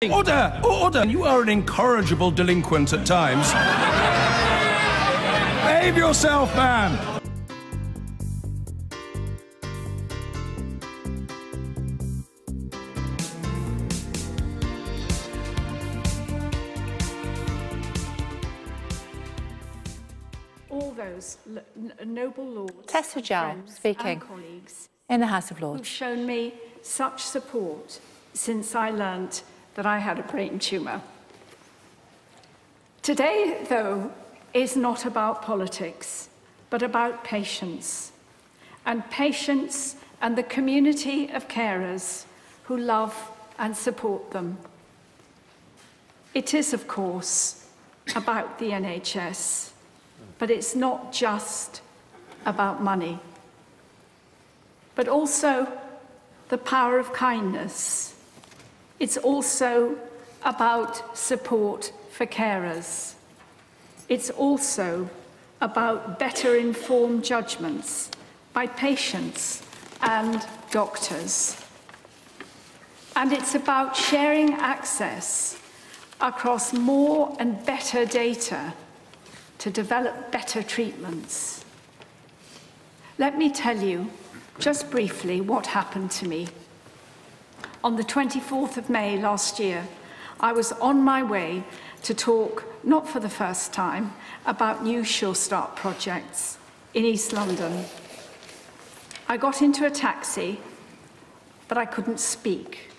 Order! Order! You are an incorrigible delinquent at times. Behave yourself, man! All those noble lords, Tessa Jowell speaking colleagues in the House of Lords. Who've shown me such support since I learnt that I had a brain tumour. Today, though, is not about politics, but about patients and the community of carers who love and support them. It is, of course, about the NHS, but it's not just about money, but also the power of kindness. It's also about support for carers. It's also about better informed judgments by patients and doctors. And it's about sharing access across more and better data to develop better treatments. Let me tell you just briefly what happened to me. On the 24th of May last year, I was on my way to talk, not for the first time, about new Sure Start projects in East London. I got into a taxi, but I couldn't speak.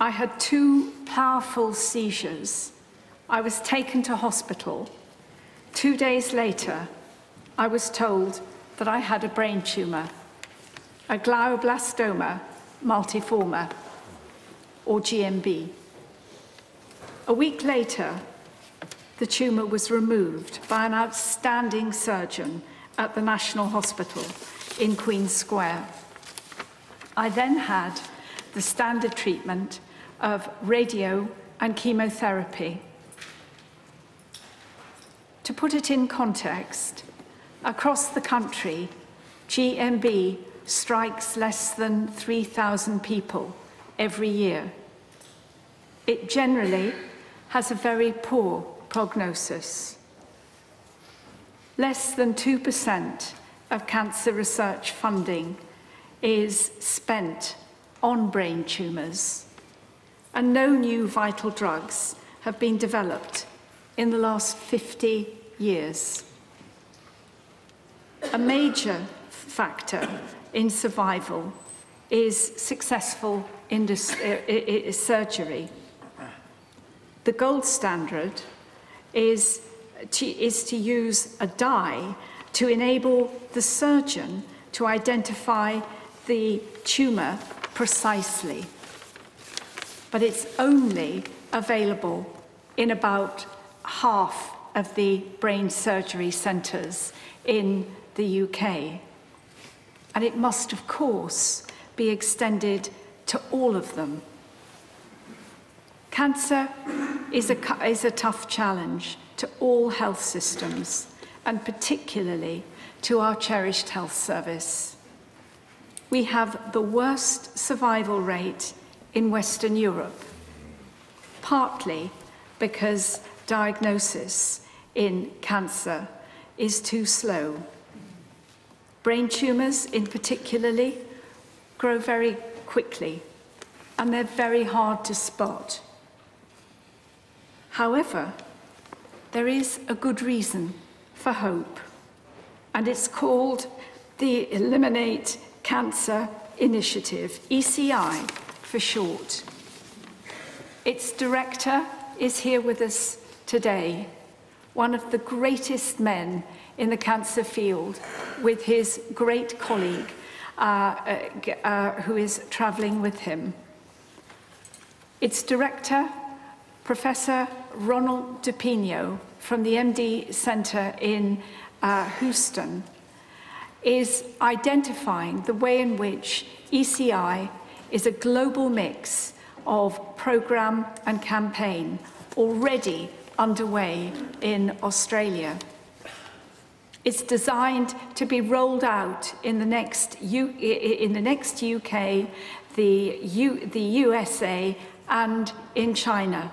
I had 2 powerful seizures. I was taken to hospital. 2 days later, I was told that I had a brain tumour, a glioblastoma multiforme, or GMB. A week later, the tumour was removed by an outstanding surgeon at the National Hospital in Queen's Square. I then had the standard treatment of radio and chemotherapy. To put it in context, across the country, GMB strikes less than 3,000 people every year. It generally has a very poor prognosis. Less than 2% of cancer research funding is spent on brain tumours, and no new vital drugs have been developed in the last 50 years. A major factor in survival is successful surgery. The gold standard is to use a dye to enable the surgeon to identify the tumour precisely. But it's only available in about half of the brain surgery centres in the UK. And it must, of course, be extended to all of them. Cancer is a tough challenge to all health systems, and particularly to our cherished health service. We have the worst survival rate in Western Europe, partly because diagnosis in cancer is too slow. Brain tumours, in particularly, grow very quickly, and they're very hard to spot. However, there is a good reason for hope, and it's called the Eliminate Cancer Initiative, ECI for short. Its director is here with us today, one of the greatest men in the cancer field, with his great colleague who is travelling with him. Its director, Professor Ronald DePino from the MD Centre in Houston, is identifying the way in which ECI is a global mix of programme and campaign already underway in Australia. It's designed to be rolled out in the next UK, the USA and in China.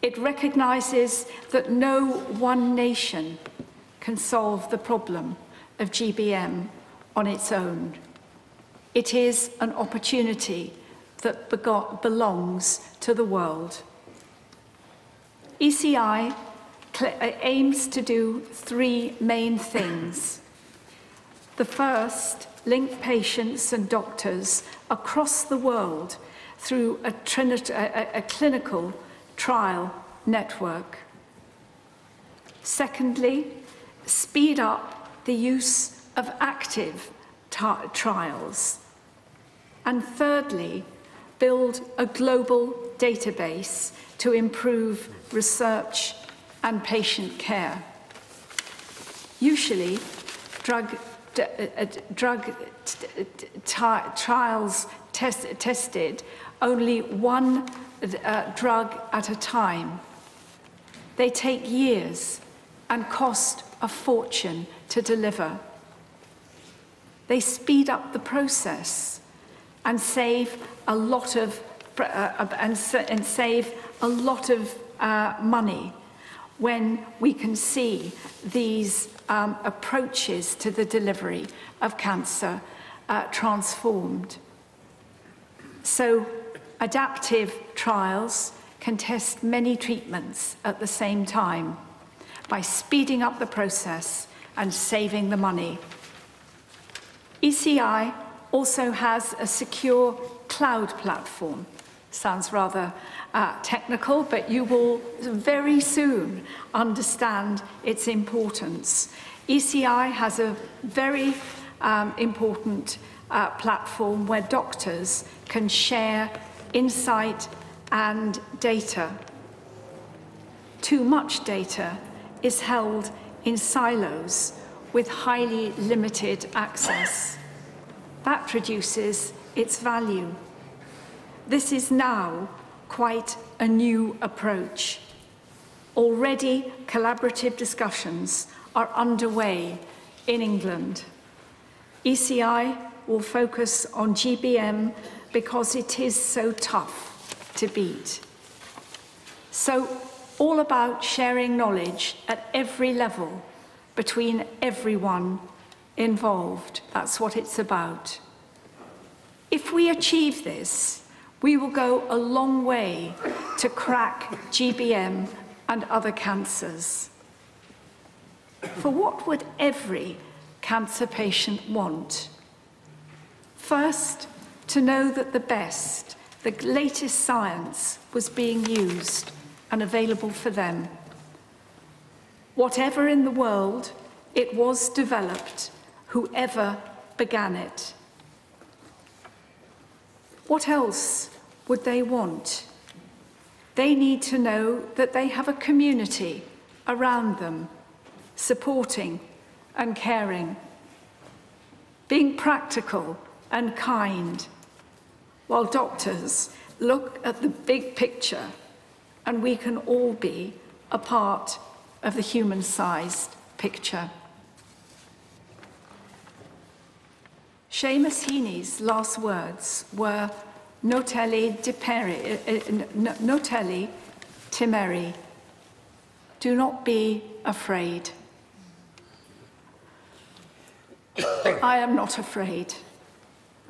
It recognizes that no one nation can solve the problem of GBM on its own. It is an opportunity that belongs to the world. ECI aims to do three main things. The first, link patients and doctors across the world through a clinical trial network. Secondly, speed up the use of active trials. And thirdly, build a global database to improve research and patient care. Usually, drug trials tested only one drug at a time. They take years and cost a fortune to deliver. They speed up the process and save a lot of money when we can see these approaches to the delivery of cancer transformed. So adaptive trials can test many treatments at the same time by speeding up the process and saving the money. ECI also has a secure cloud platform. Sounds rather technical, but you will very soon understand its importance. ECI has a very important platform where doctors can share insight and data. Too much data is held in silos with highly limited access. That reduces its value. This is now quite a new approach. Already, collaborative discussions are underway in England. ECI will focus on GBM because it is so tough to beat. So, all about sharing knowledge at every level between everyone involved. That's what it's about. If we achieve this, we will go a long way to crack GBM and other cancers. For what would every cancer patient want? First, to know that the best, the latest science was being used and available for them. Whatever in the world, it was developed, whoever began it. What else would they want? They need to know that they have a community around them, supporting and caring, being practical and kind, while doctors look at the big picture and we can all be a part of the human-sized picture. Seamus Heaney's last words were "Noteli timeri." Do not be afraid. I am not afraid.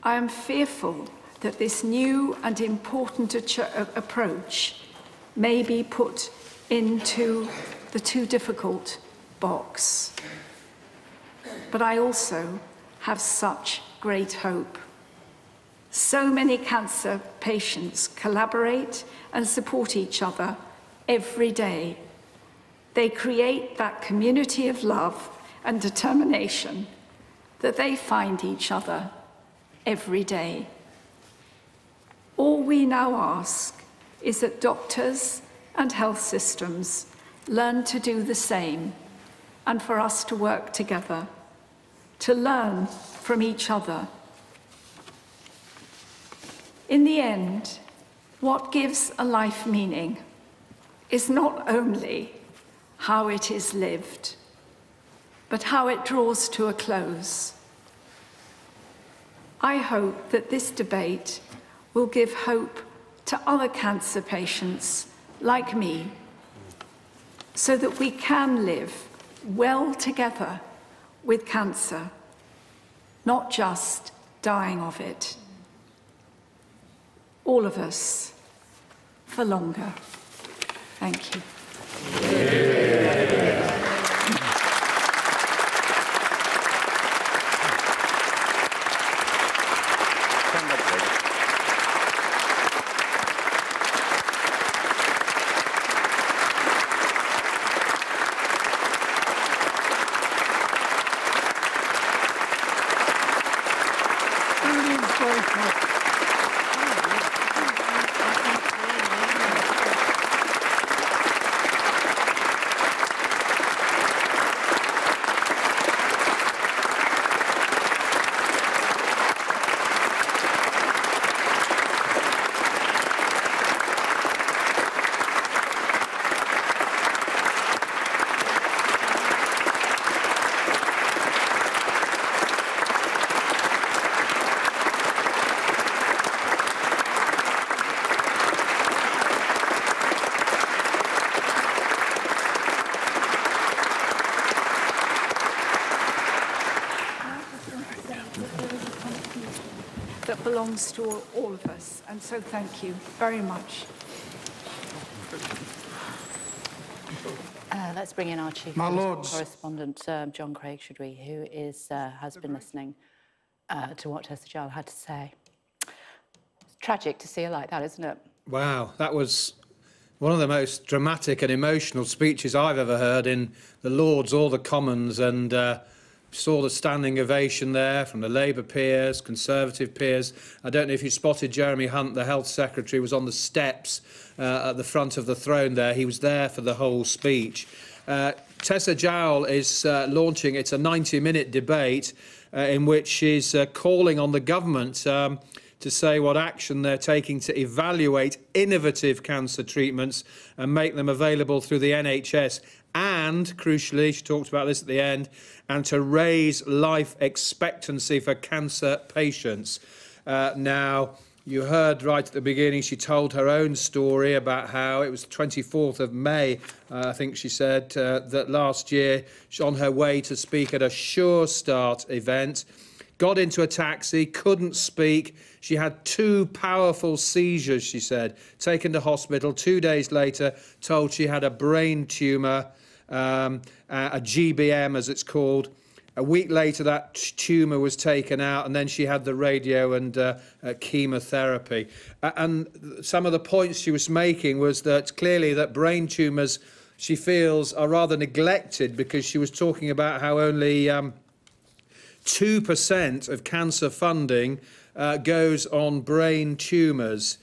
I am fearful that this new and important approach may be put into the too difficult box. But I also have such great hope. So many cancer patients collaborate and support each other every day. They create that community of love and determination that they find each other every day. All we now ask is that doctors and health systems learn to do the same, and for us to work together, to learn from each other. In the end, what gives a life meaning is not only how it is lived, but how it draws to a close. I hope that this debate will give hope to other cancer patients like me, so that we can live well together with cancer, not just dying of it. All of us, for longer. Thank you. That belongs to all of us, and so thank you very much. Let's bring in our chief correspondent, John Craig, should we, who has been listening to what Tessa Jowell had to say. It's tragic to see her like that, isn't it? Wow, that was one of the most dramatic and emotional speeches I've ever heard in the Lords or the Commons, and saw the standing ovation there from the Labour peers, Conservative peers. I don't know if you spotted Jeremy Hunt, the Health Secretary, was on the steps at the front of the throne there. He was there for the whole speech. Tessa Jowell is launching, it's a 90-minute debate in which she's calling on the government to say what action they're taking to evaluate innovative cancer treatments and make them available through the NHS. And, crucially, she talked about this at the end, and to raise life expectancy for cancer patients. Now, you heard right at the beginning, she told her own story about how it was the 24th of May, I think she said, that last year, she's on her way to speak at a Sure Start event, got into a taxi, couldn't speak. She had 2 powerful seizures, she said, taken to hospital. 2 days later, told she had a brain tumour, a GBM as it's called. A week later, that tumour was taken out, and then she had the radio and chemotherapy. And some of the points she was making was that clearly that brain tumours, she feels, are rather neglected, because she was talking about how only 2% of cancer funding goes on brain tumours.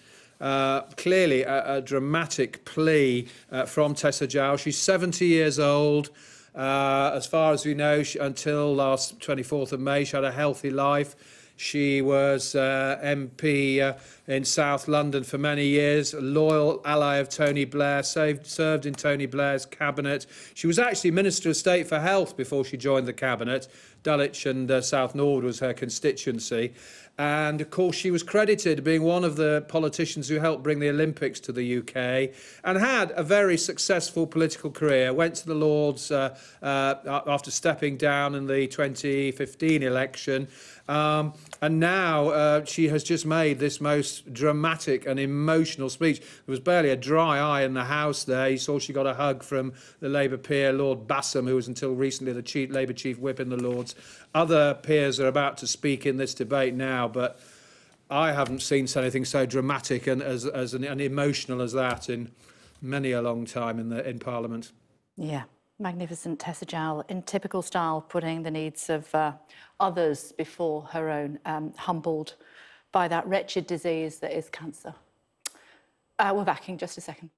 Clearly a dramatic plea from Tessa Jowell. She's 70 years old. As far as we know, until last 24th of May, she had a healthy life. She was MP in South London for many years, a loyal ally of Tony Blair, served in Tony Blair's cabinet. She was actually Minister of State for Health before she joined the cabinet. Dulwich and South Norwood was her constituency. And, of course, she was credited being one of the politicians who helped bring the Olympics to the UK, and had a very successful political career. Went to the Lords after stepping down in the 2015 election. And now she has just made this most dramatic and emotional speech. There was barely a dry eye in the House there. You saw she got a hug from the Labour peer, Lord Bassam, who was until recently the Labour chief whip in the Lords. Other peers are about to speak in this debate now, but I haven't seen anything so dramatic and and emotional as that in many a long time in Parliament. Yeah, magnificent Tessa Jowell, in typical style, putting the needs of others before her own, humbled by that wretched disease that is cancer. We're back in just a second.